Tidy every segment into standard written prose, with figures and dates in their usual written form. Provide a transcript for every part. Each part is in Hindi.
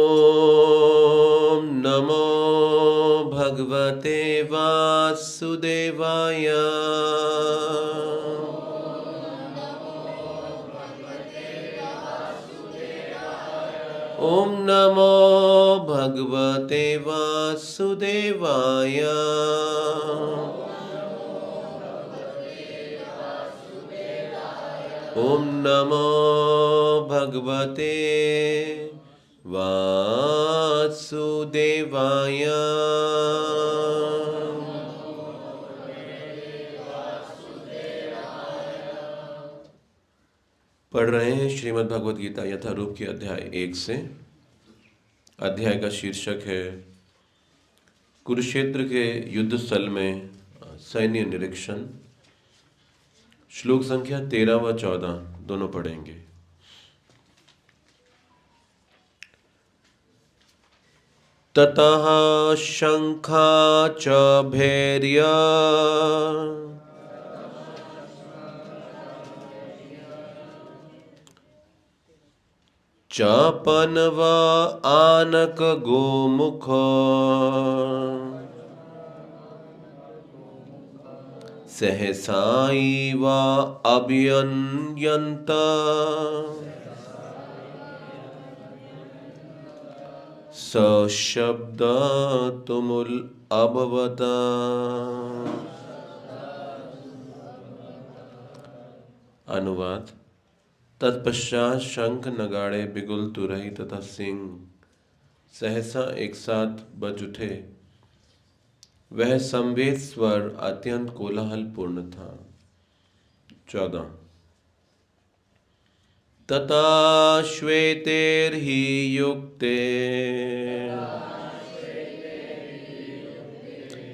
ॐ नमो भगवते वासुदेवाय। ॐ नमो भगवते वासुदेवाय। ॐ नमो भगवते वासुदेवाय। पढ़ रहे हैं श्रीमद् भगवद गीता यथारूप के अध्याय 1 से। अध्याय का शीर्षक है कुरुक्षेत्र के युद्ध स्थल में सैन्य निरीक्षण। श्लोक संख्या 13 व 14 दोनों पढ़ेंगे। ततः शंखा च भैर्य चापनव आनक गोमुख सहसाइव अभियन्यन्त सशब्द तुमुल अभवत। अनुवाद। तत्पश्चात शंख नगाड़े बिगुल तुरही तथा सिंह सहसा एक साथ बज उठे। वह संवेद स्वर अत्यंत कोलाहल पूर्ण था। 14। तथा श्वेतैर्हि युक्ते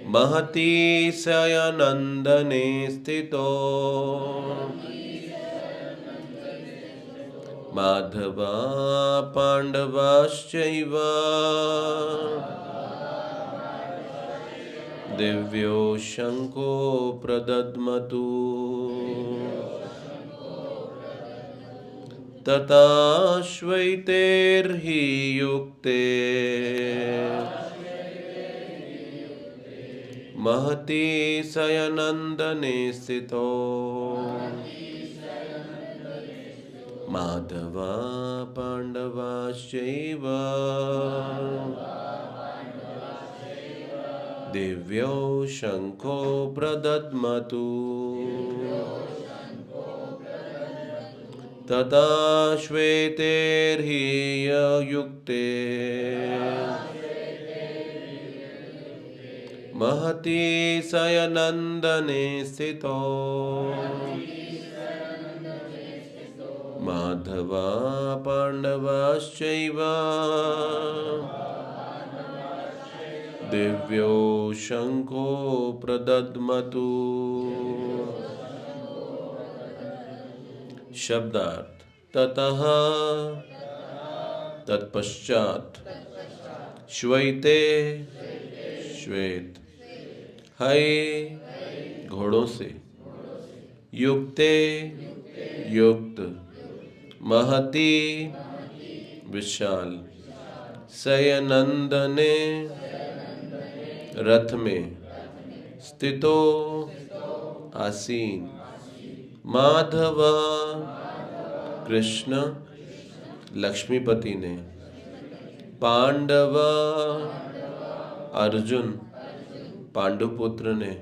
महती शयनंदने स्थितो माधवा पांडवाश्चैव दिव्यो शंको प्रदद्मतु। तथा श्वेतैर्हि युक्ते महती शयनंदने स्थितो माधवा पांडवाश्चैव दिव्यो शंखो प्रदद्मतु। तथा श्वेतैर्हि युक्ते महती शयनंदने स्थितो माधवा पांडवाश्चैव दिव्यो शंखो प्रदद्मतु। शब्दार्थ। ततः तत्पश्चात श्वेते श्वेत है घोड़ों से युक्ते युक्त महती विशाल शयनंदने रथ में स्थितो आसीन माधव कृष्ण लक्ष्मीपति ने पांडव अर्जुन पांडुपुत्र ने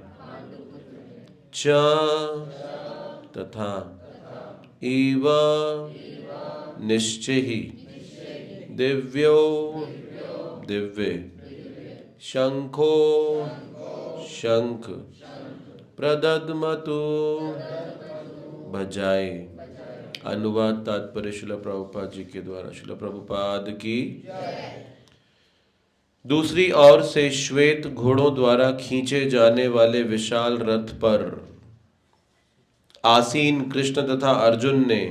च तथा इव निश्चय ही दिव्यो दिव्य शंखो शंख प्रदद्मतु बजाए। अनुवाद तात्पर्य श्रील प्रभुपाद जी के द्वारा। श्रील प्रभुपाद की। दूसरी ओर से श्वेत घोड़ों द्वारा खींचे जाने वाले विशाल रथ पर आसीन कृष्ण तथा अर्जुन ने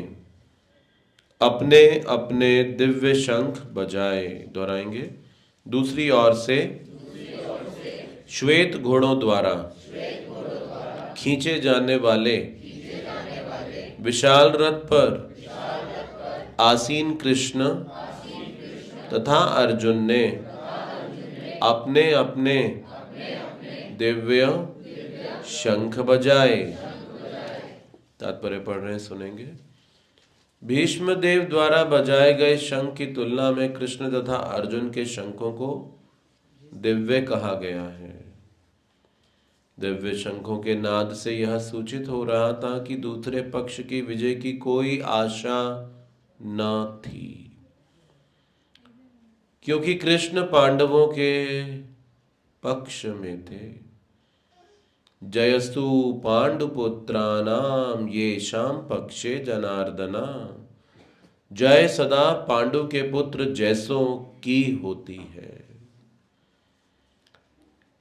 अपने अपने दिव्य शंख बजाए। दोहराएंगे। दूसरी ओर से श्वेत घोड़ों द्वारा खींचे जाने वाले विशाल रथ पर आसीन कृष्ण तथा अर्जुन ने अपने अपने दिव्य शंख बजाए। तात्पर्य पढ़ रहे हैं, सुनेंगे। भीष्म देव द्वारा बजाए गए शंख की तुलना में कृष्ण तथा अर्जुन के शंखों को दिव्य कहा गया है। दिव्य शंखों के नाद से यह सूचित हो रहा था कि दूसरे पक्ष की विजय की कोई आशा न थी, क्योंकि कृष्ण पांडवों के पक्ष में थे। जयस्तु पांडुपुत्राणाम येषां पक्षे जनार्दना। जय सदा पांडु के पुत्र जैसों की होती है,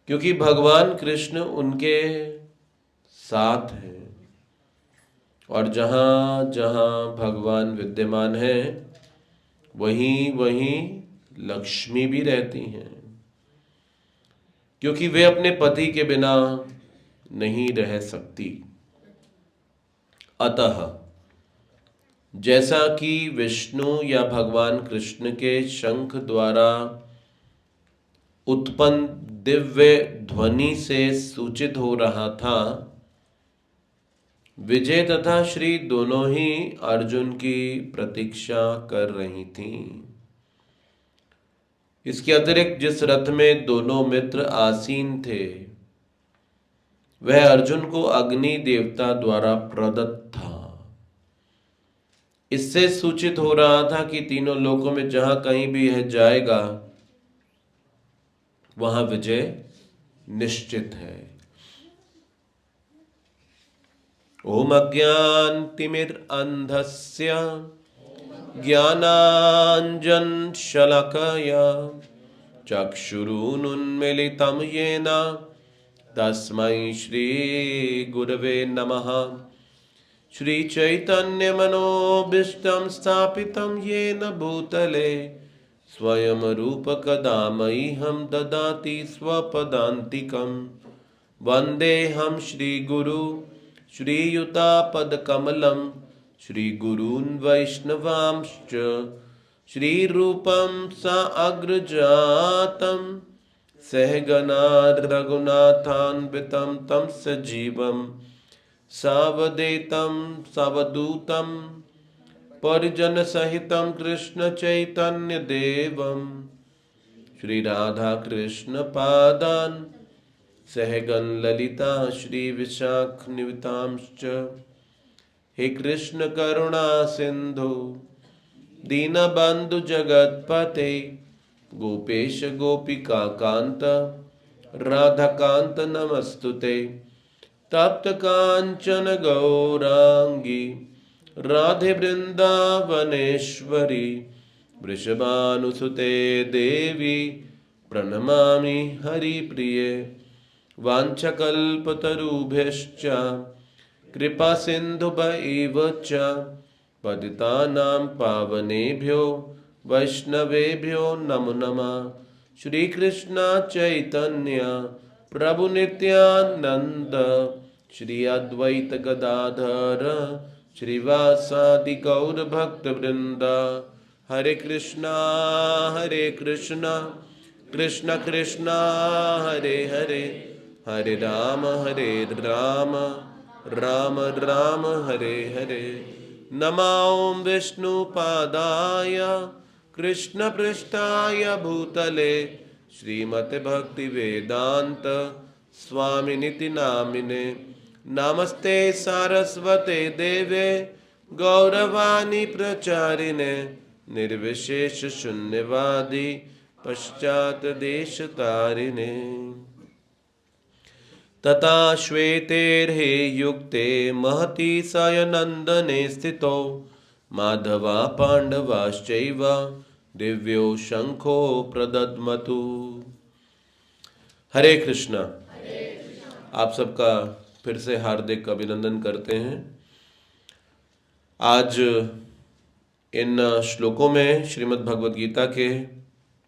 क्योंकि भगवान कृष्ण उनके साथ हैं। और जहां जहां भगवान विद्यमान है वहीं वहीं लक्ष्मी भी रहती हैं, क्योंकि वे अपने पति के बिना नहीं रह सकती। अतः जैसा कि विष्णु या भगवान कृष्ण के शंख द्वारा उत्पन्न दिव्य ध्वनि से सूचित हो रहा था, विजय तथा श्री दोनों ही अर्जुन की प्रतीक्षा कर रही थीं। इसके अतिरिक्त जिस रथ में दोनों मित्र आसीन थे वह अर्जुन को अग्नि देवता द्वारा प्रदत्त था। इससे सूचित हो रहा था कि तीनों लोकों में जहां कहीं भी यह जाएगा वहां विजय निश्चित है। ओम अज्ञानतिमिरन्धस्य ज्ञानांजन शलाकया चक्षुरुन्मीलितं येन तस्मै श्री गुरवे नमः। श्री चैतन्य मनोभीष्टं स्थापितं येन भूतले स्वयं रूप कदा मह्यं ददाति स्वपदान्तिकं। वन्देऽहं श्रीगुरु श्रीयुतापदकमलं श्रीगुरून् वैष्णवांश्च श्रीरूपं साग्रजातं सहगना रघुनाथान्वितं तं सजीवं सावधूतं परिजन सहितं कृष्ण चैतन्य देवं श्रीराधा कृष्ण पादान् सहगन ललिता श्री विशाखनिवितांश्च। हे कृष्ण करुणा सिंधु दीनबंधु जगतपते गोपेश गोपिका कांत राधाकांत नमस्तुते। तप्त कांचन गौरांगी राधे वृंदावनेश्वरी वृषभानुसुते देवी प्रणमामि हरिप्रिये। वाञ्छकल्पतरुभ्यश्च कृपा सिन्धुभ्यैव च पतितानां पावनेभ्यो वैष्णवेभ्यो नमो नमः। श्री कृष्ण चैतन्य प्रभु नित्यानंद श्री अद्वैत गदाधर श्रीवासादि गौर भक्त वृंद। हरे कृष्णा कृष्ण कृष्णा हरे हरे, हरे राम राम राम हरे हरे। नमो विष्णुपादाय कृष्ण पृष्ठाय भूतले श्रीमते भक्ति वेदांत स्वामिनिति नामिने। नमस्ते सारस्वते देवे गौरवाणी प्रचारिणे निर्विशेष शून्यवादी पश्चात देश तारिणे। तथा श्वेतेर्हे युक्ते महती सायनंदने स्थितो माधवा पांडवाश्चैव दिव्यो शंखो प्रदद्मतु। हरे कृष्णा। आप सबका फिर से हार्दिक अभिनंदन करते हैं। आज इन श्लोकों में श्रीमद् भगवद गीता के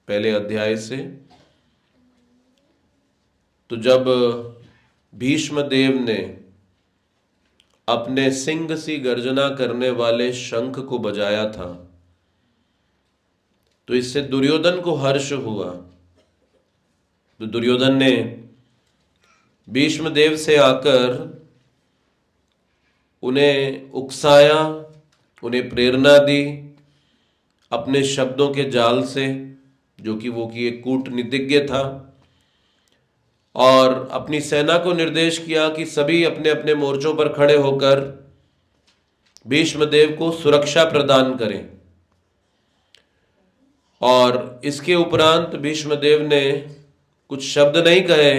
पहले अध्याय से तो जब भीष्म देव ने अपने सिंह सी गर्जना करने वाले शंख को बजाया था तो इससे दुर्योधन को हर्ष हुआ। तो दुर्योधन ने भीष्म देव से आकर उन्हें उकसाया, उन्हें प्रेरणा दी अपने शब्दों के जाल से, जो कि वो कि एक कूटनीतिज्ञ था, और अपनी सेना को निर्देश किया कि सभी अपने अपने मोर्चों पर खड़े होकर भीष्मदेव को सुरक्षा प्रदान करें। और इसके उपरांत भीष्मदेव ने कुछ शब्द नहीं कहे,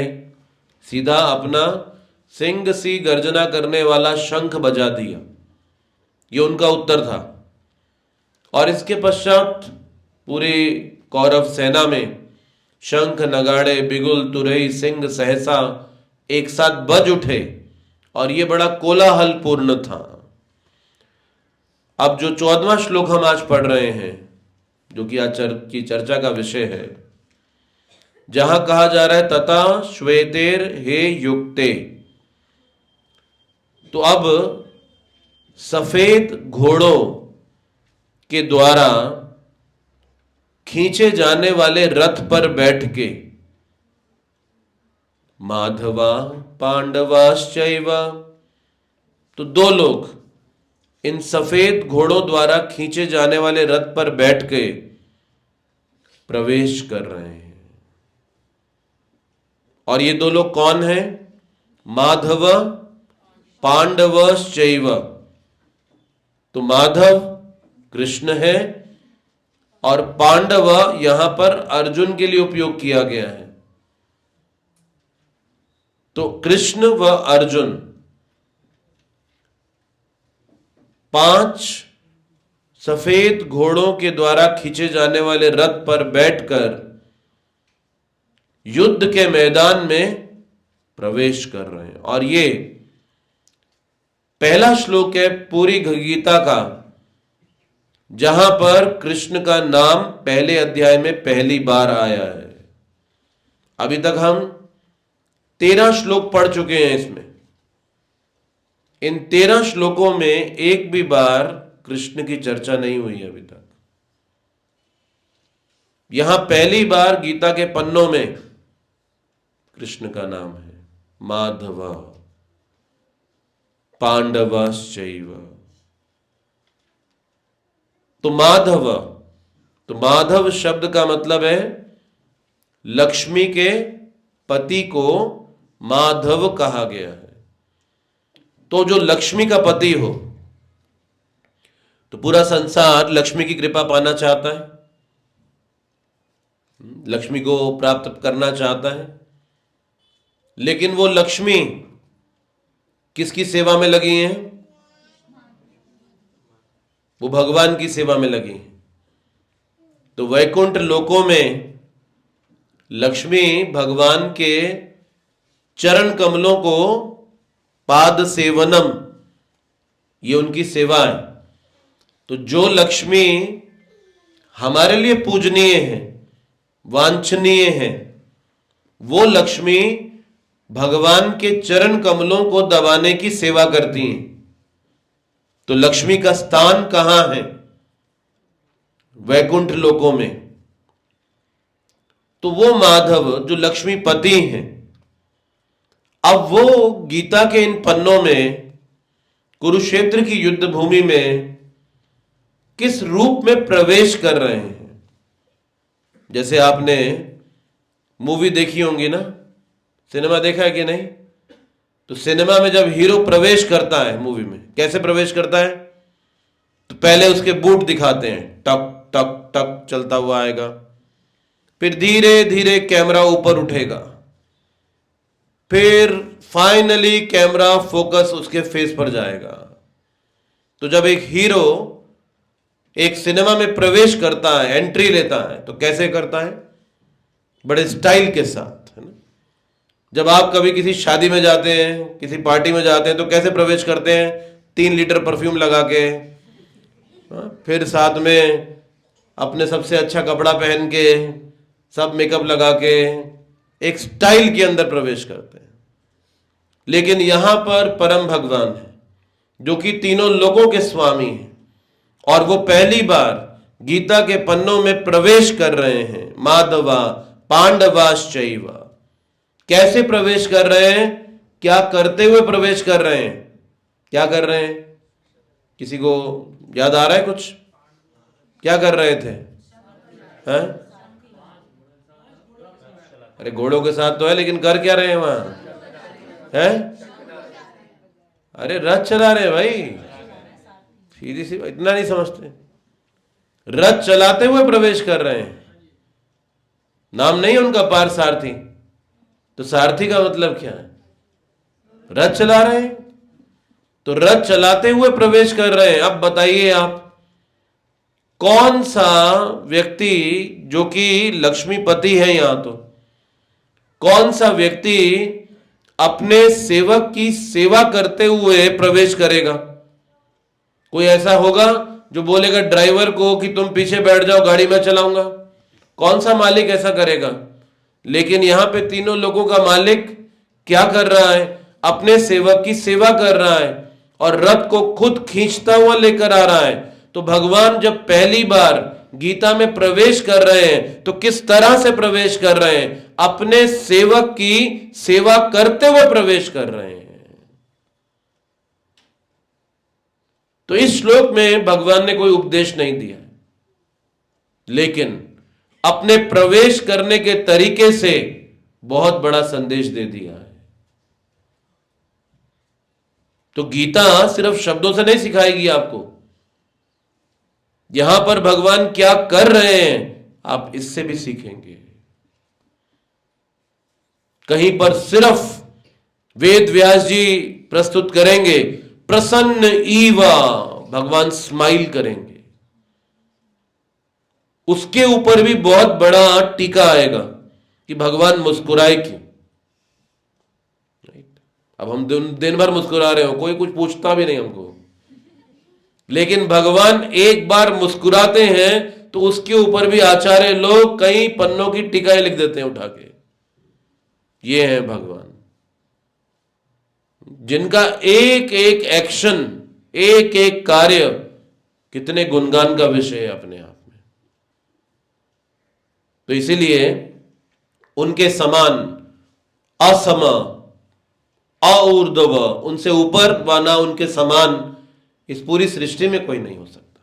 सीधा अपना सिंह सी गर्जना करने वाला शंख बजा दिया। ये उनका उत्तर था। और इसके पश्चात पूरी कौरव सेना में शंख, नगाड़े, बिगुल, तुरही, सिंह सहसा एक साथ बज उठे और ये बड़ा कोलाहल पूर्ण था। अब जो 14वां श्लोक हम आज पढ़ रहे हैं, जो कि आज की चर्चा का विषय है, जहां कहा जा रहा है तथा श्वेतेर हे युक्ते, तो अब सफेद घोड़ों के द्वारा खींचे जाने वाले रथ पर बैठ के माधवा पांडवाश्चैव, तो दो लोग इन सफेद घोड़ों द्वारा खींचे जाने वाले रथ पर बैठ के प्रवेश कर रहे हैं। और ये दो लोग कौन हैं? माधव पांडवश्चैव। तो माधव कृष्ण है और पांडव यहां पर अर्जुन के लिए उपयोग किया गया है। तो कृष्ण व अर्जुन 5 सफेद घोड़ों के द्वारा खींचे जाने वाले रथ पर बैठकर युद्ध के मैदान में प्रवेश कर रहे हैं। और ये पहला श्लोक है पूरी गीता का, जहां पर कृष्ण का नाम पहले अध्याय में पहली बार आया है। अभी तक हम 13 श्लोक पढ़ चुके हैं। इसमें इन 13 श्लोकों में एक भी बार कृष्ण की चर्चा नहीं हुई अभी तक। यहां पहली बार गीता के पन्नों में कृष्ण का नाम है, माधव पांडवश्चैव। तो माधव शब्द का मतलब है लक्ष्मी के पति को माधव कहा गया है। तो जो लक्ष्मी का पति हो, तो पूरा संसार लक्ष्मी की कृपा पाना चाहता है, लक्ष्मी को प्राप्त करना चाहता है। लेकिन वो लक्ष्मी किसकी सेवा में लगी हैं? वो भगवान की सेवा में लगी हैं। तो वैकुंठ लोकों में लक्ष्मी भगवान के चरण कमलों को पाद सेवनम, ये उनकी सेवा है। तो जो लक्ष्मी हमारे लिए पूजनीय है, वांछनीय है, वो लक्ष्मी भगवान के चरण कमलों को दबाने की सेवा करती हैं। तो लक्ष्मी का स्थान कहां है? वैकुंठ लोकों में। तो वो माधव जो लक्ष्मी पति हैं, अब वो गीता के इन पन्नों में कुरुक्षेत्र की युद्ध भूमि में किस रूप में प्रवेश कर रहे हैं? जैसे आपने मूवी देखी होंगी ना, सिनेमा देखा है कि नहीं? तो सिनेमा में जब हीरो प्रवेश करता है मूवी में, कैसे प्रवेश करता है? तो पहले उसके बूट दिखाते हैं, टक टक टक चलता हुआ आएगा, फिर धीरे धीरे कैमरा ऊपर उठेगा, फिर फाइनली कैमरा फोकस उसके फेस पर जाएगा। तो जब एक हीरो एक सिनेमा में प्रवेश करता है, एंट्री लेता है, तो कैसे करता है? बड़े स्टाइल के साथ, है ना। जब आप कभी किसी शादी में जाते हैं, किसी पार्टी में जाते हैं, तो कैसे प्रवेश करते हैं? 3 लीटर परफ्यूम लगा के, फिर साथ में अपने सबसे अच्छा कपड़ा पहन के, सब मेकअप लगा के, एक स्टाइल के अंदर प्रवेश करते हैं। लेकिन यहां पर परम भगवान है, जो कि तीनों लोगों के स्वामी हैं, और वो पहली बार गीता के पन्नों में प्रवेश कर रहे हैं। माधवा पांडवाश्चैव, कैसे प्रवेश कर रहे हैं, क्या करते हुए प्रवेश कर रहे हैं, क्या कर रहे हैं, किसी को याद आ रहा है कुछ, क्या कर रहे थे हैं? अरे घोड़ों के साथ तो है, लेकिन कर क्या रहे हैं वहां हैं? अरे रथ चला रहे भाई, सीधी सी, इतना नहीं समझते, रथ चलाते हुए प्रवेश कर रहे हैं। नाम नहीं है उनका पार सारथी, तो सारथी का मतलब क्या है, रथ चला रहे हैं, तो रथ चलाते हुए प्रवेश कर रहे हैं। अब बताइए आप, कौन सा व्यक्ति जो कि लक्ष्मीपति है यहां, तो कौन सा व्यक्ति अपने सेवक की सेवा करते हुए प्रवेश करेगा? कोई ऐसा होगा जो बोलेगा ड्राइवर को कि तुम पीछे बैठ जाओ, गाड़ी में चलाऊंगा? कौन सा मालिक ऐसा करेगा? लेकिन यहां पे तीनों लोगों का मालिक क्या कर रहा है, अपने सेवक की सेवा कर रहा है और रथ को खुद खींचता हुआ लेकर आ रहा है। तो भगवान जब पहली बार गीता में प्रवेश कर रहे हैं तो किस तरह से प्रवेश कर रहे हैं? अपने सेवक की सेवा करते हुए प्रवेश कर रहे हैं। तो इस श्लोक में भगवान ने कोई उपदेश नहीं दिया, लेकिन अपने प्रवेश करने के तरीके से बहुत बड़ा संदेश दे दिया है। तो गीता सिर्फ शब्दों से नहीं सिखाएगी आपको, यहां पर भगवान क्या कर रहे हैं आप इससे भी सीखेंगे। कहीं पर सिर्फ वेद व्यास जी प्रस्तुत करेंगे, प्रसन्न ईवा, भगवान स्माइल करेंगे, उसके ऊपर भी बहुत बड़ा टीका आएगा कि भगवान मुस्कुराए क्यों। अब हम दिन भर मुस्कुरा रहे हो, कोई कुछ पूछता भी नहीं हमको, लेकिन भगवान एक बार मुस्कुराते हैं तो उसके ऊपर भी आचार्य लोग कई पन्नों की टीकाएं लिख देते हैं उठा के। ये है भगवान, जिनका एक एक एक्शन, एक एक कार्य कितने गुणगान का विषय है अपने आप में। तो इसीलिए उनके समान असम अऊर्ध्व, उनसे ऊपर व ना उनके समान इस पूरी सृष्टि में कोई नहीं हो सकता।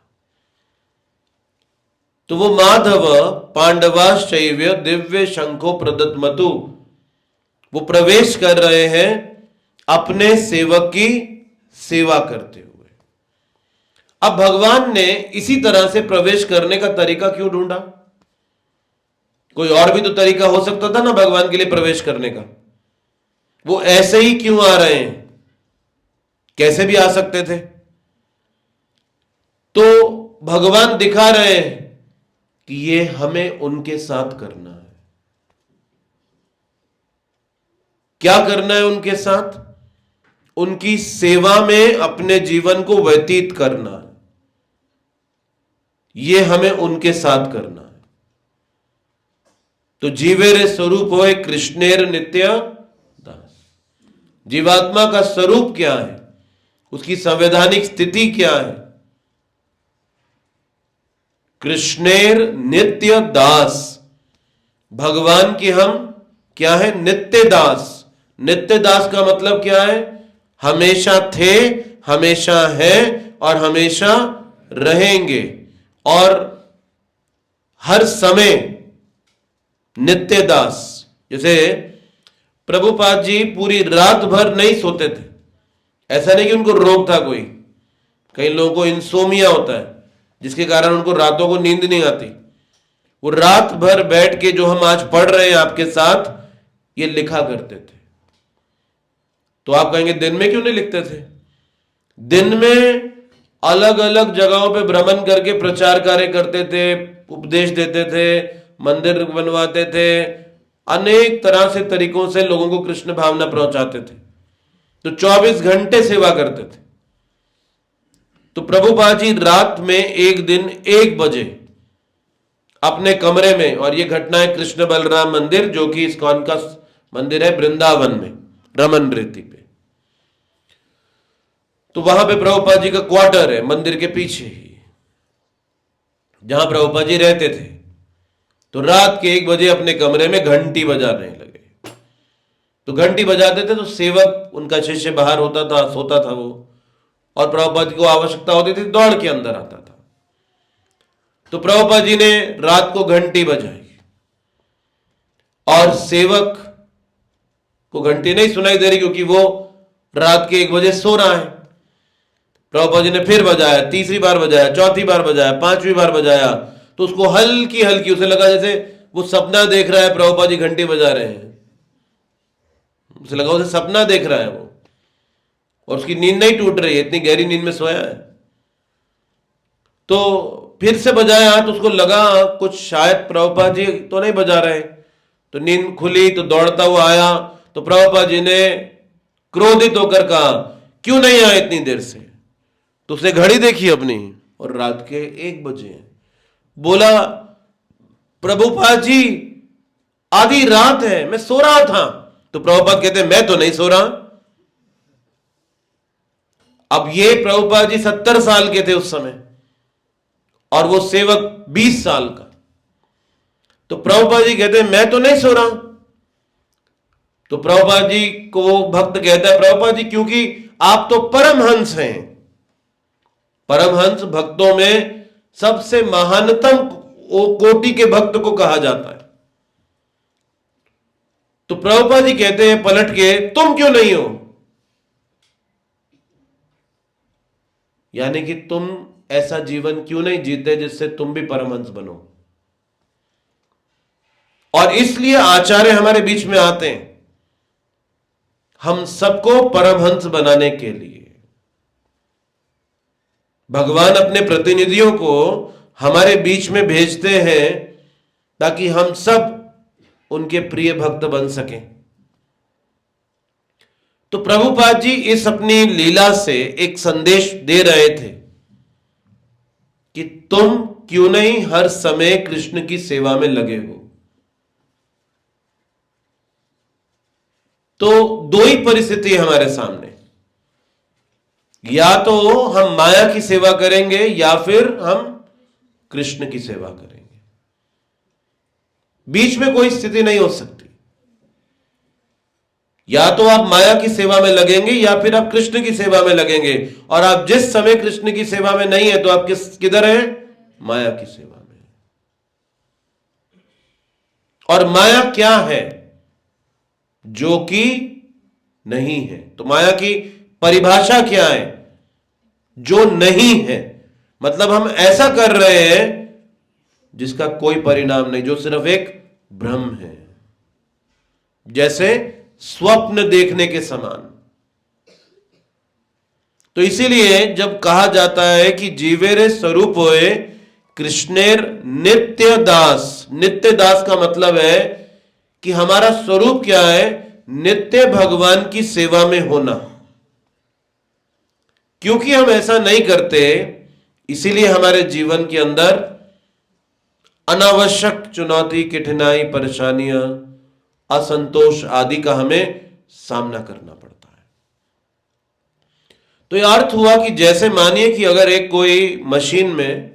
तो वो माधव पांडवाश्चैव दिव्य शंखो प्रदत्त मतु, वो प्रवेश कर रहे हैं अपने सेवक की सेवा करते हुए। अब भगवान ने इसी तरह से प्रवेश करने का तरीका क्यों ढूंढा? कोई और भी तो तरीका हो सकता था ना भगवान के लिए प्रवेश करने का। वो ऐसे ही क्यों आ रहे हैं? कैसे भी आ सकते थे। तो भगवान दिखा रहे हैं कि ये हमें उनके साथ करना है। क्या करना है उनके साथ? उनकी सेवा में अपने जीवन को व्यतीत करना है। ये हमें उनके साथ करना है। तो जीवेरे स्वरूप होए कृष्णेर नित्य दास, जीवात्मा का स्वरूप क्या है, उसकी संवैधानिक स्थिति क्या है? कृष्णेर नित्य दास, भगवान की हम क्या है? नित्य दास। नित्य दास का मतलब क्या है? हमेशा थे, हमेशा हैं और हमेशा रहेंगे, और हर समय नित्य दास। जैसे प्रभुपाद जी पूरी रात भर नहीं सोते थे, ऐसा नहीं कि उनको रोग था कोई, कई लोगों को इंसोमिया होता है जिसके कारण उनको रातों को नींद नहीं आती। वो रात भर बैठ के जो हम आज पढ़ रहे हैं आपके साथ, ये लिखा करते थे। तो आप कहेंगे दिन में क्यों नहीं लिखते थे? दिन में अलग अलग जगहों पे भ्रमण करके प्रचार कार्य करते थे, उपदेश देते थे, मंदिर बनवाते थे, अनेक तरह से तरीकों से लोगों को कृष्ण भावना पहुंचाते थे। तो 24 घंटे सेवा करते थे। तो प्रभुपाद जी रात में एक दिन 1 बजे अपने कमरे में, और यह घटना है कृष्ण बलराम मंदिर जो कि इस्कॉन का मंदिर है वृंदावन में, रमन रेती पे। तो वहां पे प्रभुपाद जी का क्वार्टर है मंदिर के पीछे ही। जहां प्रभुपाद जी रहते थे, तो रात के 1 बजे अपने कमरे में घंटी बजाने लगे। तो घंटी बजाते थे तो सेवक, उनका शिष्य बाहर होता था, सोता था वो, और प्रभुपाद जी को आवश्यकता होती थी, दौड़ के अंदर आता था। तो प्रभुपाद जी ने रात को घंटी बजाई और सेवक को घंटी नहीं सुनाई दे रही क्योंकि वो रात के 1 बजे सो रहा है। प्रभुपाद जी ने फिर बजाया, तीसरी बार बजाया, चौथी बार बजाया, 5वीं बार बजाया, तो उसको हल्की हल्की, उसे लगा जैसे वो सपना देख रहा है, प्रभुपाद जी घंटी बजा रहे हैं, उसे लगा उसे सपना देख रहा है वो, और उसकी नींद नहीं टूट रही है, इतनी गहरी नींद में सोया है। तो फिर से बजाया तो उसको लगा कुछ शायद प्रभुपाद जी तो नहीं बजा रहे, तो नींद खुली तो दौड़ता हुआ आया। तो प्रभुपाद जी ने क्रोधित होकर कहा, क्यों नहीं आया इतनी देर से? तो उसने घड़ी देखी अपनी और रात के 1 बजे हैं। बोला, प्रभुपाद जी आधी रात है, मैं सो रहा था। तो प्रभुपाद कहते हैं, मैं तो नहीं सो रहा। अब ये प्रभुपाद जी 70 साल के थे उस समय और वो सेवक 20 साल का। तो प्रभुपाद जी कहते हैं, मैं तो नहीं सो रहा। तो प्रभुपाद जी को भक्त कहता है, प्रभुपाद जी क्योंकि आप तो परमहंस हैं, परमहंस भक्तों में सबसे महानतम कोटि के भक्त को कहा जाता है। तो प्रभुपाद जी कहते हैं पलट के, तुम क्यों नहीं हो? यानी कि तुम ऐसा जीवन क्यों नहीं जीते जिससे तुम भी परमहंस बनो? और इसलिए आचार्य हमारे बीच में आते हैं, हम सबको परमहंस बनाने के लिए। भगवान अपने प्रतिनिधियों को हमारे बीच में भेजते हैं ताकि हम सब उनके प्रिय भक्त बन सकें। तो प्रभुपाद जी इस अपनी लीला से एक संदेश दे रहे थे कि तुम क्यों नहीं हर समय कृष्ण की सेवा में लगे हो। तो 2 ही परिस्थिति है हमारे सामने, या तो हम माया की सेवा करेंगे या फिर हम कृष्ण की सेवा करेंगे। बीच में कोई स्थिति नहीं हो सकती। या तो आप माया की सेवा में लगेंगे या फिर आप कृष्ण की सेवा में लगेंगे। और आप जिस समय कृष्ण की सेवा में नहीं है तो आप किधर हैं? माया की सेवा में। और माया क्या है? जो कि नहीं है। तो माया की परिभाषा क्या है? जो नहीं है, मतलब हम ऐसा कर रहे हैं जिसका कोई परिणाम नहीं, जो सिर्फ एक भ्रम है, जैसे स्वप्न देखने के समान। तो इसीलिए जब कहा जाता है कि जीवेरे स्वरूप होए कृष्णेर नित्य दास, नित्य दास का मतलब है कि हमारा स्वरूप क्या है? नित्य भगवान की सेवा में होना। क्योंकि हम ऐसा नहीं करते, इसीलिए हमारे जीवन के अंदर अनावश्यक चुनौती, कठिनाई, परेशानियां, असंतोष आदि का हमें सामना करना पड़ता है। तो यह अर्थ हुआ कि जैसे मानिए कि अगर एक कोई मशीन में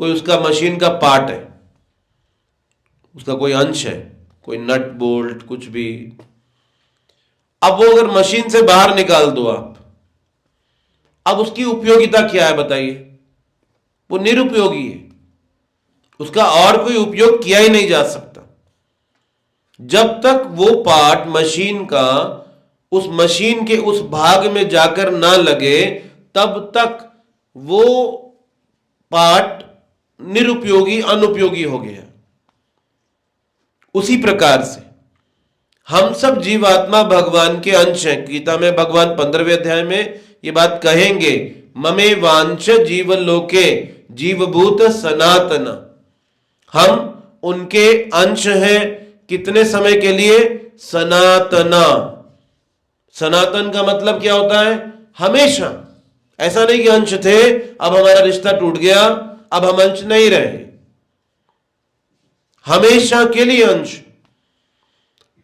कोई उसका मशीन का पार्ट है, उसका कोई अंश है, कोई नट बोल्ट कुछ भी, अब वो अगर मशीन से बाहर निकाल दो आप, अब उसकी उपयोगिता क्या है बताइए? वो निरुपयोगी है, उसका और कोई उपयोग किया ही नहीं जा सकता। जब तक वो पार्ट मशीन का उस मशीन के उस भाग में जाकर ना लगे, तब तक वो पार्ट निरुपयोगी, अनुपयोगी हो गया। उसी प्रकार से हम सब जीवात्मा भगवान के अंश हैं। गीता में भगवान 15वें अध्याय में ये बात कहेंगे, ममे वांछ जीव लोके जीवभूत सनातन। हम उनके अंश हैं। कितने समय के लिए? सनातना। सनातन का मतलब क्या होता है? हमेशा। ऐसा नहीं कि अंश थे, अब हमारा रिश्ता टूट गया, अब हम अंश नहीं रहे। हमेशा के लिए अंश।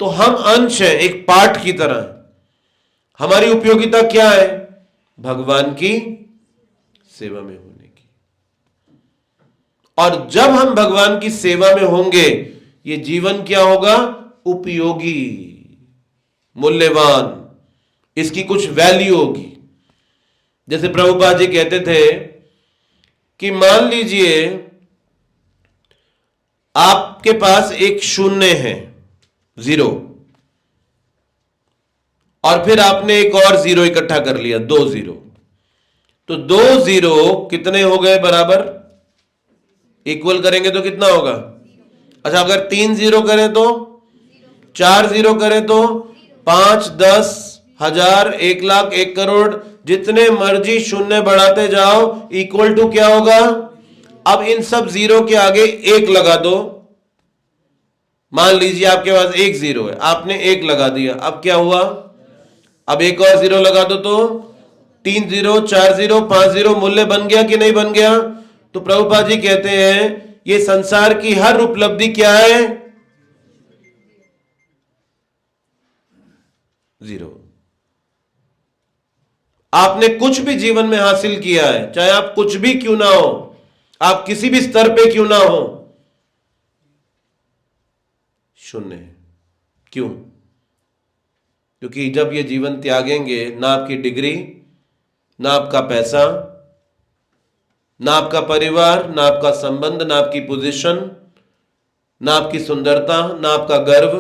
तो हम अंश हैं, एक पार्ट की तरह। हमारी उपयोगिता क्या है? भगवान की सेवा में होने की। और जब हम भगवान की सेवा में होंगे, ये जीवन क्या होगा? उपयोगी, मूल्यवान, इसकी कुछ वैल्यू होगी। जैसे प्रभुपाद जी कहते थे कि मान लीजिए आपके पास एक शून्य है, 0, और फिर आपने एक और 0 इकट्ठा कर लिया, 2 0, तो 2 0 कितने हो गए बराबर? इक्वल करेंगे तो कितना होगा? अच्छा, अगर 3 0 करें तो, 4 0 करें तो, 5, 10, 1000, 1 लाख, 1 करोड़, जितने मर्जी शून्य बढ़ाते जाओ, इक्वल टू क्या होगा? अब इन सब 0 के आगे 1 लगा दो। मान लीजिए आपके पास एक 0 है, आपने 1 लगा दिया, अब क्या हुआ? अब एक और 0 लगा दो तो 3 0, 4 0, 5 0, मूल्य बन गया कि नहीं बन गया? तो प्रभुपाद जी कहते हैं ये संसार की हर उपलब्धि क्या है? 0। आपने कुछ भी जीवन में हासिल किया है, चाहे आप कुछ भी क्यों ना हो, आप किसी भी स्तर पे क्यों ना हो, 0 है। क्यों? क्योंकि जब ये जीवन त्यागेंगे, ना आपकी डिग्री, ना आपका पैसा, ना आपका परिवार, ना आपका संबंध, ना आपकी पोजीशन, ना आपकी सुंदरता, ना आपका गर्व,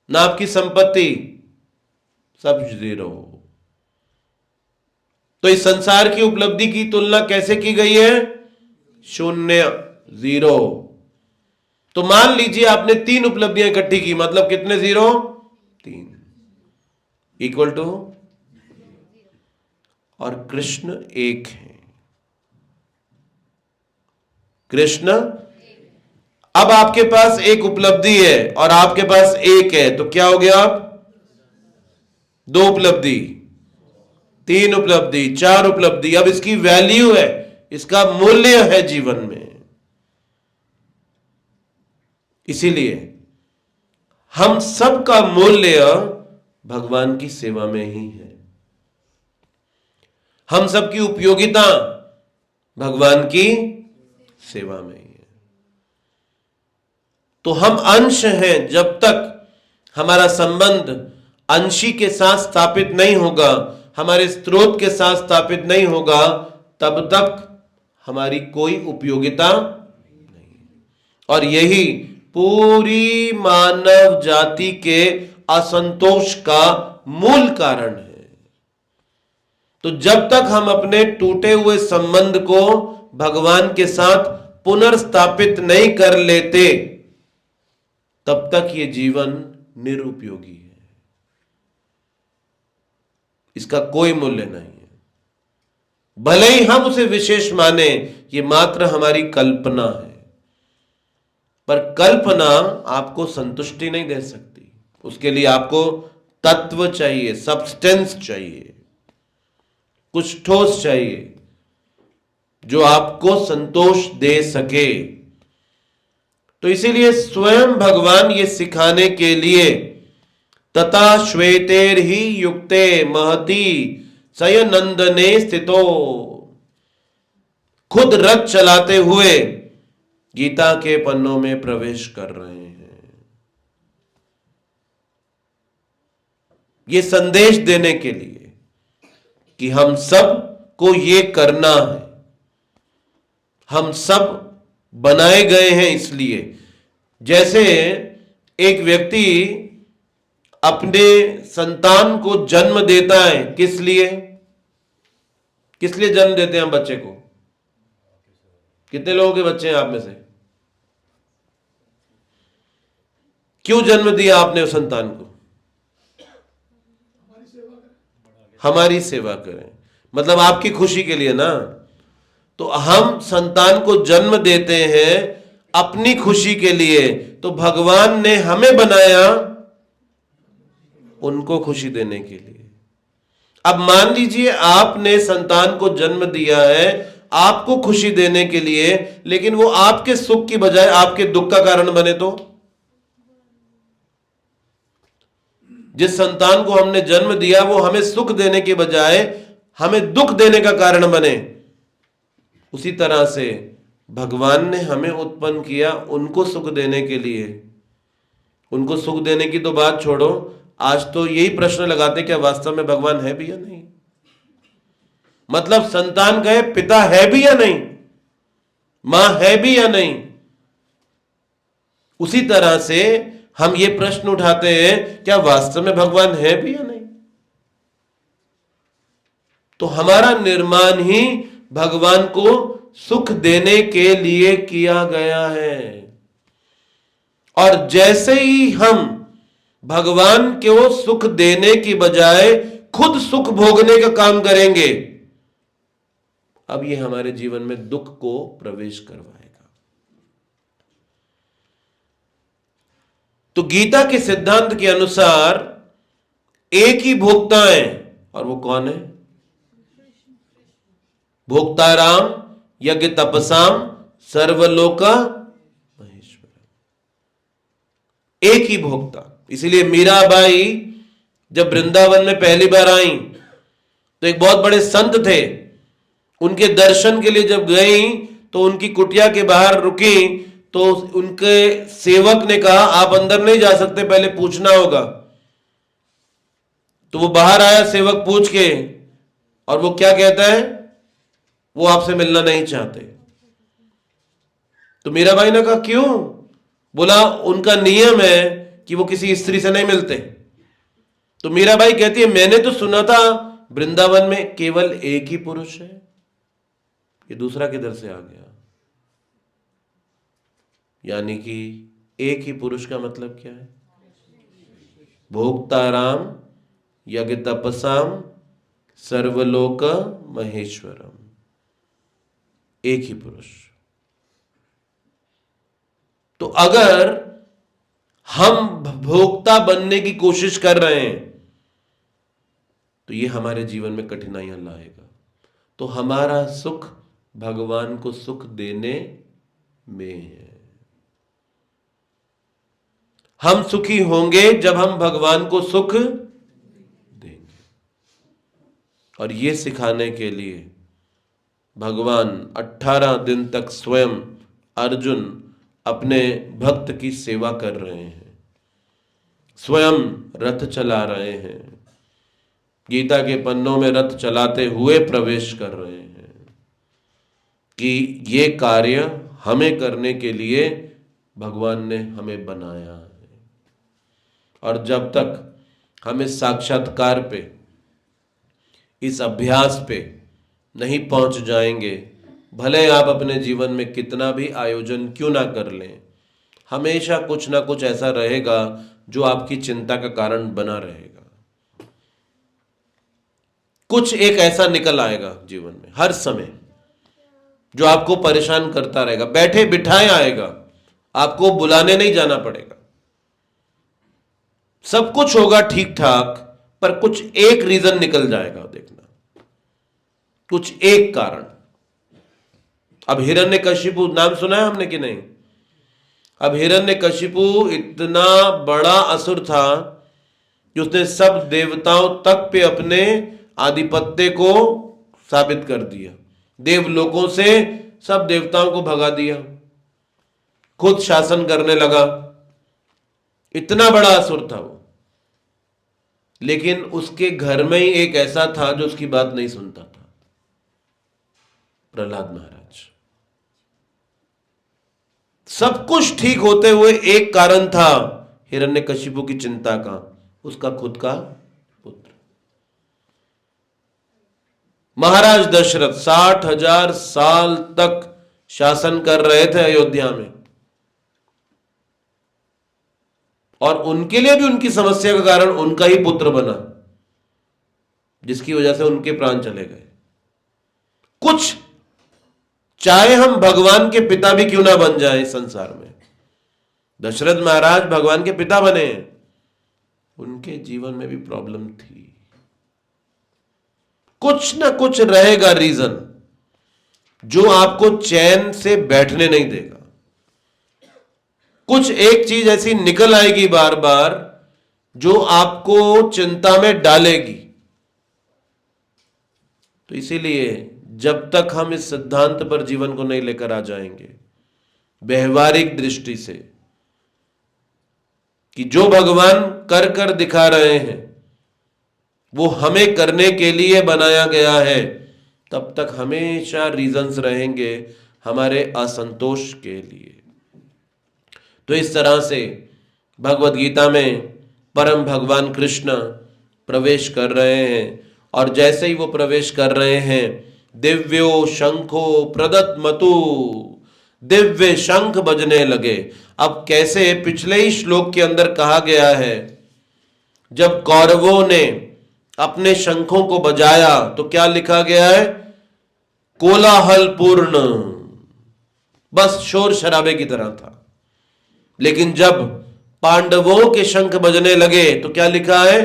ना आपकी संपत्ति, सब 0। तो इस संसार की उपलब्धि की तुलना कैसे की गई है? 0, 0। तो मान लीजिए आपने 3 उपलब्धियां इकट्ठी की, मतलब कितने 0? 3, इक्वल टू, और कृष्ण एक है। कृष्ण, अब आपके पास एक उपलब्धि है और आपके पास एक है, तो क्या हो गया? आप 2 उपलब्धि, 3 उपलब्धि, 4 उपलब्धि। अब इसकी वैल्यू है, इसका मूल्य है जीवन में। इसीलिए हम सबका मूल्य भगवान की सेवा में ही है। हम सबकी उपयोगिता भगवान की सेवा में ही है। तो हम अंश हैं, जब तक हमारा संबंध अंशी के साथ स्थापित नहीं होगा, हमारे स्रोत के साथ स्थापित नहीं होगा, तब तक हमारी कोई उपयोगिता नहीं। और यही पूरी मानव जाति के असंतोष का मूल कारण है। तो जब तक हम अपने टूटे हुए संबंध को भगवान के साथ पुनर्स्थापित नहीं कर लेते, तब तक ये जीवन निरुपयोगी है, इसका कोई मूल्य नहीं है। भले ही हम उसे विशेष माने, ये मात्र हमारी कल्पना है, पर कल्पना आपको संतुष्टि नहीं दे सकती। उसके लिए आपको तत्व चाहिए, सब्सटेंस चाहिए, कुछ ठोस चाहिए जो आपको संतोष दे सके। तो इसीलिए स्वयं भगवान ये सिखाने के लिए तथा श्वेतेर ही युक्ते महती सयनंदने स्थितो, खुद रथ चलाते हुए गीता के पन्नों में प्रवेश कर रहे हैं। ये संदेश देने के लिए कि हम सब को ये करना है, हम सब बनाए गए हैं इसलिए। जैसे एक व्यक्ति अपने संतान को जन्म देता है, किस लिए? किस लिए जन्म देते हैं हम बच्चे को? कितने लोगों के बच्चे हैं आप में से? क्यों जन्म दिया आपने उस संतान को? हमारी सेवा करें, मतलब आपकी खुशी के लिए ना। तो हम संतान को जन्म देते हैं अपनी खुशी के लिए, तो भगवान ने हमें बनाया उनको खुशी देने के लिए। अब मान लीजिए आपने संतान को जन्म दिया है आपको खुशी देने के लिए, लेकिन वो आपके सुख की बजाय आपके दुख का कारण बने तो? जिस संतान को हमने जन्म दिया वो हमें सुख देने के बजाय हमें दुख देने का कारण बने, उसी तरह से भगवान ने हमें उत्पन्न किया उनको सुख देने के लिए। उनको सुख देने की तो बात छोड़ो, आज तो यही प्रश्न लगाते क्या वास्तव में भगवान है भी या नहीं। मतलब संतान कहे पिता है भी या नहीं, मां है भी या नहीं। उसी तरह से हम ये प्रश्न उठाते हैं क्या वास्तव में भगवान है भी या नहीं। तो हमारा निर्माण ही भगवान को सुख देने के लिए किया गया है। और जैसे ही हम भगवान को सुख देने की बजाय खुद सुख भोगने का काम करेंगे, अब ये हमारे जीवन में दुख को प्रवेश करवाएगा। तो गीता के सिद्धांत के अनुसार एक ही भोक्ता है, और वो कौन है? भोक्ताराम यज्ञ तपसाम सर्वलोका महेश्वर। एक ही भोक्ता। इसलिए मीराबाई जब वृंदावन में पहली बार आई तो एक बहुत बड़े संत थे, उनके दर्शन के लिए जब गई तो उनकी कुटिया के बाहर रुकी तो उनके सेवक ने कहा आप अंदर नहीं जा सकते, पहले पूछना होगा। तो वो बाहर आया सेवक पूछ के, और वो क्या कहता है? वो आपसे मिलना नहीं चाहते। तो मीराबाई ने कहा क्यों? बोला उनका नियम है कि वो किसी स्त्री से नहीं मिलते। तो मीराबाई कहती है मैंने तो सुना था वृंदावन में केवल एक ही पुरुष है, ये दूसरा किधर से आ गया? यानी कि एक ही पुरुष का मतलब क्या है? भोक्ताराम यज्ञ तपसाम सर्वलोक महेश्वरम। एक ही पुरुष। तो अगर हम भोक्ता बनने की कोशिश कर रहे हैं तो ये हमारे जीवन में कठिनाइयां लाएगा। तो हमारा सुख भगवान को सुख देने में है। हम सुखी होंगे जब हम भगवान को सुख देंगे। और ये सिखाने के लिए भगवान 18 दिन तक स्वयं अर्जुन अपने भक्त की सेवा कर रहे हैं, स्वयं रथ चला रहे हैं, गीता के पन्नों में रथ चलाते हुए प्रवेश कर रहे हैं कि ये कार्य हमें करने के लिए भगवान ने हमें बनाया है। और जब तक हम इस साक्षात्कार पे, इस अभ्यास पे नहीं पहुंच जाएंगे, भले आप अपने जीवन में कितना भी आयोजन क्यों ना कर लें, हमेशा कुछ ना कुछ ऐसा रहेगा जो आपकी चिंता का कारण बना रहेगा। कुछ एक ऐसा निकल आएगा जीवन में हर समय जो आपको परेशान करता रहेगा, बैठे बिठाए आएगा, आपको बुलाने नहीं जाना पड़ेगा। सब कुछ होगा ठीक ठाक, पर कुछ एक रीजन निकल जाएगा, देखना, कुछ एक कारण। अब हिरण्यकशिपु नाम सुना है हमने कि नहीं? अब हिरण्यकशिपु इतना बड़ा असुर था कि उसने सब देवताओं तक पे अपने आधिपत्य को साबित कर दिया। देवलोकों से सब देवताओं को भगा दिया, खुद शासन करने लगा। इतना बड़ा असुर था वो। लेकिन उसके घर में ही एक ऐसा था जो उसकी बात नहीं सुनता था, प्रहलाद महाराज। सब कुछ ठीक होते हुए एक कारण था हिरण्यकशिपु की चिंता का, उसका खुद का पुत्र। महाराज दशरथ 60,000 साल तक शासन कर रहे थे अयोध्या में, और उनके लिए भी उनकी समस्या का कारण उनका ही पुत्र बना, जिसकी वजह से उनके प्राण चले गए। कुछ चाहे हम भगवान के पिता भी क्यों ना बन जाए इस संसार में, दशरथ महाराज भगवान के पिता बने, उनके जीवन में भी प्रॉब्लम थी। कुछ ना कुछ रहेगा रीजन जो आपको चैन से बैठने नहीं देगा। कुछ एक चीज ऐसी निकल आएगी बार बार जो आपको चिंता में डालेगी। तो इसीलिए जब तक हम इस सिद्धांत पर जीवन को नहीं लेकर आ जाएंगे व्यवहारिक दृष्टि से कि जो भगवान कर कर दिखा रहे हैं वो हमें करने के लिए बनाया गया है, तब तक हमेशा रीजंस रहेंगे हमारे असंतोष के लिए। तो इस तरह से भगवत गीता में परम भगवान कृष्ण प्रवेश कर रहे हैं और जैसे ही वो प्रवेश कर रहे हैं दिव्यो शंखो प्रदत्मतु, दिव्य शंख बजने लगे। अब कैसे पिछले ही श्लोक के अंदर कहा गया है जब कौरवों ने अपने शंखों को बजाया तो क्या लिखा गया है, कोलाहल पूर्ण, बस शोर शराबे की तरह था। लेकिन जब पांडवों के शंख बजने लगे तो क्या लिखा है,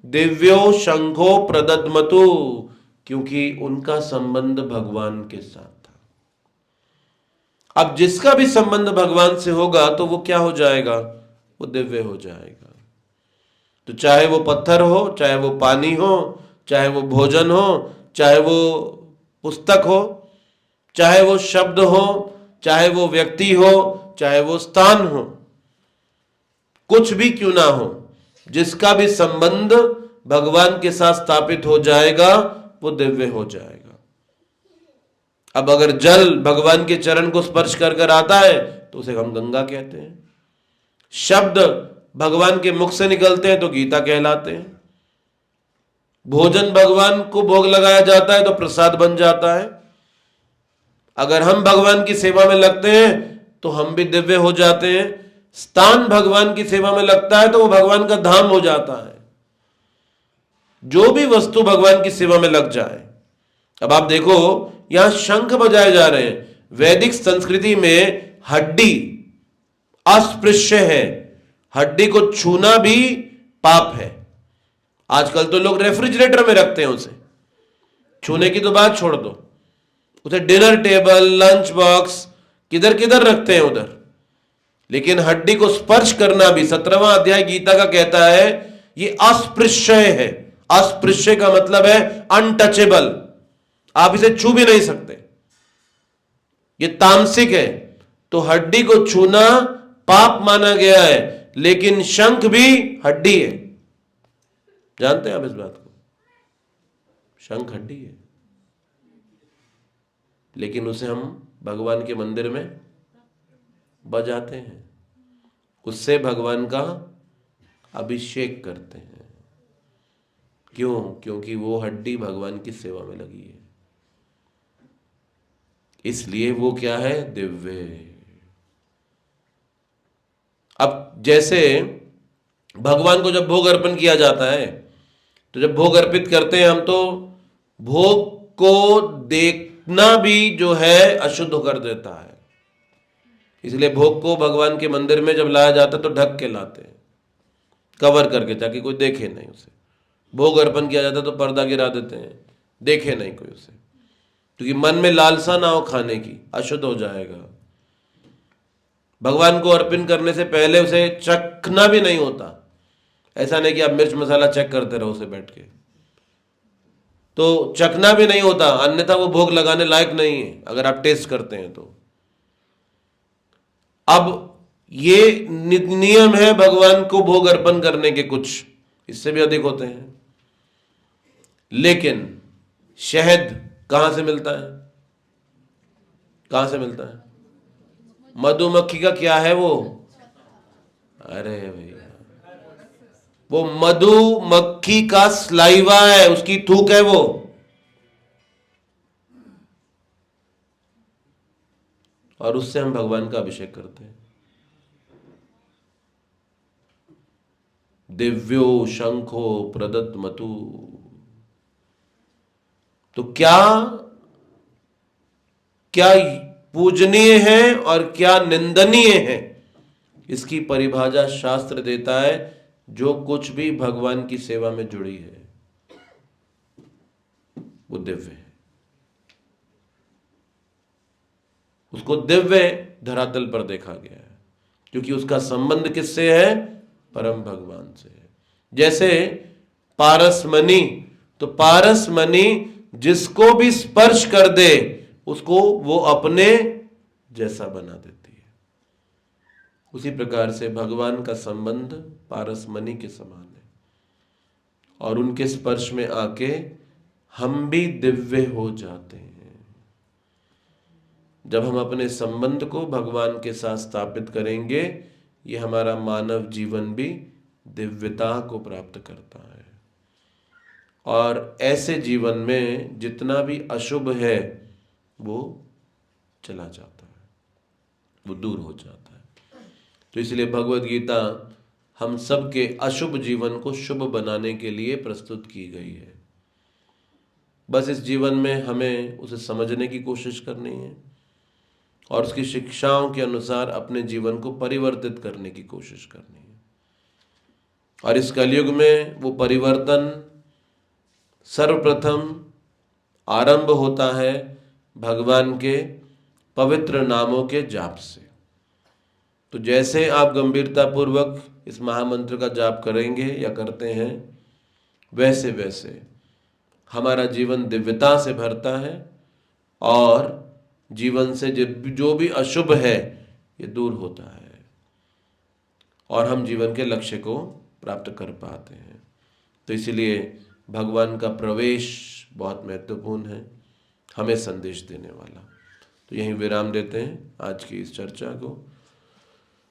दिव्यो शंखो प्रदद्मतु, क्योंकि उनका संबंध भगवान के साथ था। अब जिसका भी संबंध भगवान से होगा तो वो क्या हो जाएगा, वो दिव्य हो जाएगा। तो चाहे वो पत्थर हो, चाहे वो पानी हो, चाहे वो भोजन हो, चाहे वो पुस्तक हो, चाहे वो शब्द हो, चाहे वो व्यक्ति हो, चाहे वो स्थान हो, कुछ भी क्यों ना हो, जिसका भी संबंध भगवान के साथ स्थापित हो जाएगा वो दिव्य हो जाएगा। अब अगर जल भगवान के चरण को स्पर्श कर कर आता है तो उसे हम गंगा कहते हैं, शब्द भगवान के मुख से निकलते हैं तो गीता कहलाते हैं, भोजन भगवान को भोग लगाया जाता है तो प्रसाद बन जाता है। अगर हम भगवान की सेवा में लगते हैं तो हम भी दिव्य हो जाते हैं, स्थान भगवान की सेवा में लगता है तो वो भगवान का धाम हो जाता है। जो भी वस्तु भगवान की सेवा में लग जाए। अब आप देखो यहां शंख बजाए जा रहे हैं। वैदिक संस्कृति में हड्डी अस्पृश्य है, हड्डी को छूना भी पाप है। आजकल तो लोग रेफ्रिजरेटर में रखते हैं उसे, छूने की तो बात छोड़ दो, उसे डिनर टेबल, लंच बॉक्स, किधर किधर रखते हैं उधर। लेकिन हड्डी को स्पर्श करना भी 17वां अध्याय गीता का कहता है ये अस्पृश्य है। अस्पृश्य का मतलब है अनटचेबल, आप इसे छू भी नहीं सकते, ये तामसिक है। तो हड्डी को छूना पाप माना गया है, लेकिन शंख भी हड्डी है। जानते हैं आप इस बात को, शंख हड्डी है, लेकिन उसे हम भगवान के मंदिर में बजाते हैं, उससे भगवान का अभिषेक करते हैं। क्यों? क्योंकि वो हड्डी भगवान की सेवा में लगी है, इसलिए वो क्या है, दिव्य। अब जैसे भगवान को जब भोग अर्पण किया जाता है तो जब भोग अर्पित करते हैं हम तो भोग को देखना भी जो है अशुद्ध कर देता है। इसलिए भोग को भगवान के मंदिर में जब लाया जाता है तो ढक के लाते हैं, कवर करके, ताकि कोई देखे नहीं उसे। भोग अर्पण किया जाता है तो पर्दा गिरा देते हैं, देखे नहीं कोई उसे, क्योंकि मन में लालसा ना हो खाने की, अशुद्ध हो जाएगा। भगवान को अर्पण करने से पहले उसे चखना भी नहीं होता। ऐसा नहीं कि आप मिर्च मसाला चेक करते रहो उसे बैठ के, तो चखना भी नहीं होता, अन्यथा वो भोग लगाने लायक नहीं है अगर आप टेस्ट करते हैं तो। अब ये नियम है भगवान को भोग अर्पण करने के, कुछ इससे भी अधिक होते हैं। लेकिन शहद कहां से मिलता है, कहां से मिलता है? मधुमक्खी का क्या है वो, अरे भैया वो मधुमक्खी का स्लाइवा है, उसकी थूक है वो। और उससे हम भगवान का अभिषेक करते हैं। दिव्यो शंखो प्रदद्मतु। तो क्या क्या पूजनीय है और क्या निंदनीय है, इसकी परिभाषा शास्त्र देता है। जो कुछ भी भगवान की सेवा में जुड़ी है वो दिव्य है, उसको दिव्य धरातल पर देखा गया है, क्योंकि उसका संबंध किससे है, परम भगवान से है। जैसे पारसमणि, तो पारसमणि जिसको भी स्पर्श कर दे उसको वो अपने जैसा बना देती है। उसी प्रकार से भगवान का संबंध पारसमणि के समान है और उनके स्पर्श में आके हम भी दिव्य हो जाते हैं। जब हम अपने संबंध को भगवान के साथ स्थापित करेंगे, ये हमारा मानव जीवन भी दिव्यता को प्राप्त करता है और ऐसे जीवन में जितना भी अशुभ है वो चला जाता है, वो दूर हो जाता है। तो इसलिए भगवद गीता हम सब के अशुभ जीवन को शुभ बनाने के लिए प्रस्तुत की गई है। बस इस जीवन में हमें उसे समझने की कोशिश करनी है और उसकी शिक्षाओं के अनुसार अपने जीवन को परिवर्तित करने की कोशिश करनी है। और इस कलयुग में वो परिवर्तन सर्वप्रथम आरंभ होता है भगवान के पवित्र नामों के जाप से। तो जैसे आप गंभीरता पूर्वक इस महामंत्र का जाप करेंगे या करते हैं, वैसे वैसे हमारा जीवन दिव्यता से भरता है और जीवन से जो भी अशुभ है ये दूर होता है और हम जीवन के लक्ष्य को प्राप्त कर पाते हैं। तो इसलिए भगवान का प्रवेश बहुत महत्वपूर्ण है, हमें संदेश देने वाला। तो यहीं विराम देते हैं आज की इस चर्चा को।